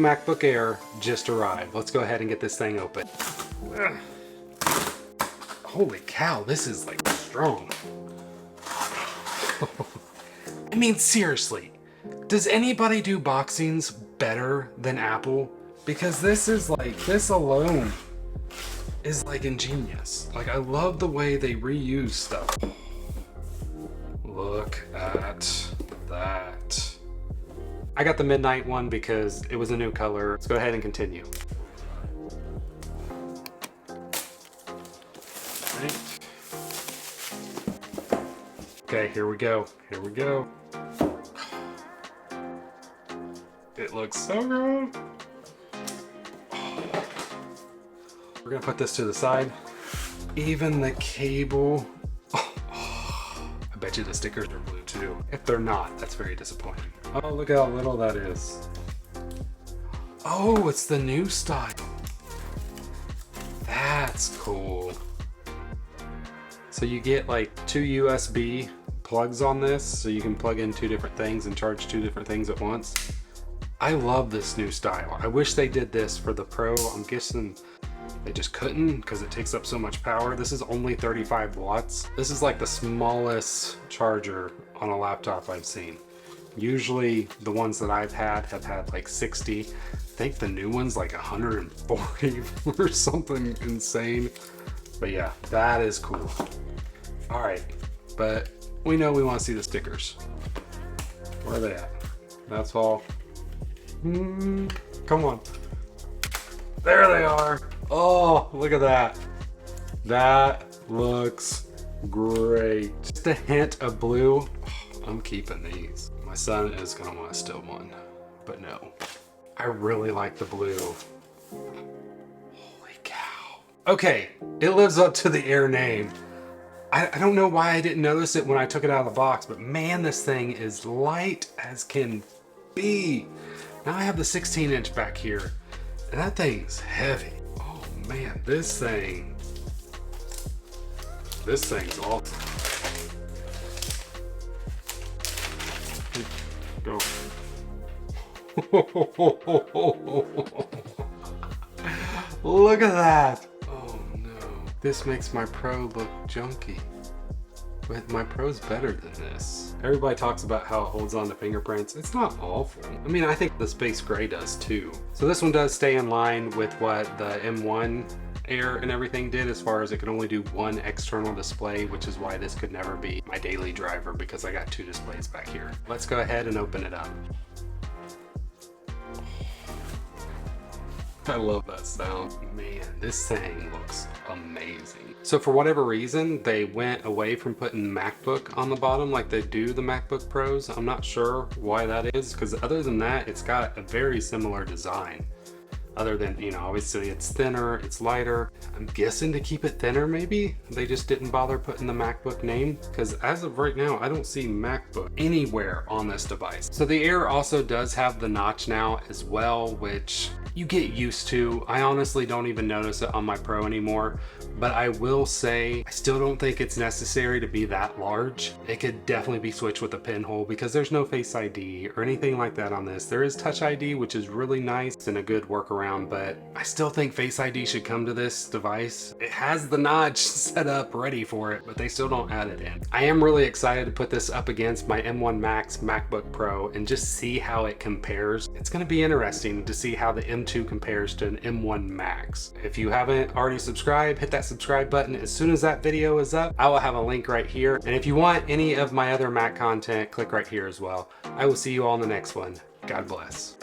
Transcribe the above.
MacBook Air just arrived. Let's go ahead and get this thing open. Ugh. Holy cow, this is like strong. I mean, seriously, does anybody do boxings better than Apple? Because this is like, this alone is like ingenious. Like, I love the way they reuse stuff. Look at that. I got the midnight one because it was a new color. Let's go ahead and continue. Right. Okay, here we go. Here we go. It looks so good. We're gonna put this to the side. Even the cable. I bet you the stickers are blue too. If they're not, that's very disappointing. Oh, look how little that is. Oh, it's the new style. That's cool. So you get like 2 USB plugs on this, so you can plug in 2 different things and charge 2 different things at once. I love this new style. I wish they did this for the Pro. I'm guessing they just couldn't because it takes up so much power. This is only 35 watts. This is like the smallest charger on a laptop I've seen. Usually the ones that I've had have had like 60. I think the new one's like 140 or something insane. But yeah, that is cool. All right, but we know we want to see the stickers. Where are they at? That's all. Come on. There they are. Oh, look at that. That looks great. Just a hint of blue. Oh, I'm keeping these. My son is gonna want to steal one, but no. I really like the blue. Holy cow. Okay, it lives up to the Air name. I don't know why I didn't notice it when I took it out of the box, but man, this thing is light as can be. Now I have the 16-inch back here, and that thing's heavy. Oh man, this thing's awesome. Go. Look at that. Oh no. This makes my Pro look junky. But my Pro's better than this. Everybody talks about how it holds on to fingerprints. It's not awful. I mean, I think the Space Gray does too. So this one does stay in line with what the M1 Air and everything did, as far as it could only do 1 external display, which is why this could never be my daily driver, because I got 2 displays back here. Let's go ahead and open it up. I love that sound. Man, this thing looks amazing. So for whatever reason, they went away from putting MacBook on the bottom like they do the MacBook Pros. I'm not sure why that is, because other than that, it's got a very similar design. Other than, you know, obviously it's thinner, it's lighter. I'm guessing to keep it thinner maybe? They just didn't bother putting the MacBook name, because as of right now, I don't see MacBook anywhere on this device. So the Air also does have the notch now as well, which you get used to. I honestly don't even notice it on my Pro anymore, but I will say I still don't think it's necessary to be that large. It could definitely be switched with a pinhole, because there's no Face ID or anything like that on this. There is Touch ID, which is really nice and a good workaround, but I still think Face ID should come to this device. It has the notch set up ready for it, but they still don't add it in. I am really excited to put this up against my M1 Max MacBook Pro and just see how it compares. It's going to be interesting to see how the M2 compares to an M1 Max. If you haven't already subscribed, hit that subscribe button. As soon as that video is up, I will have a link right here. And if you want any of my other Mac content, click right here as well. I will see you all in the next one. God bless.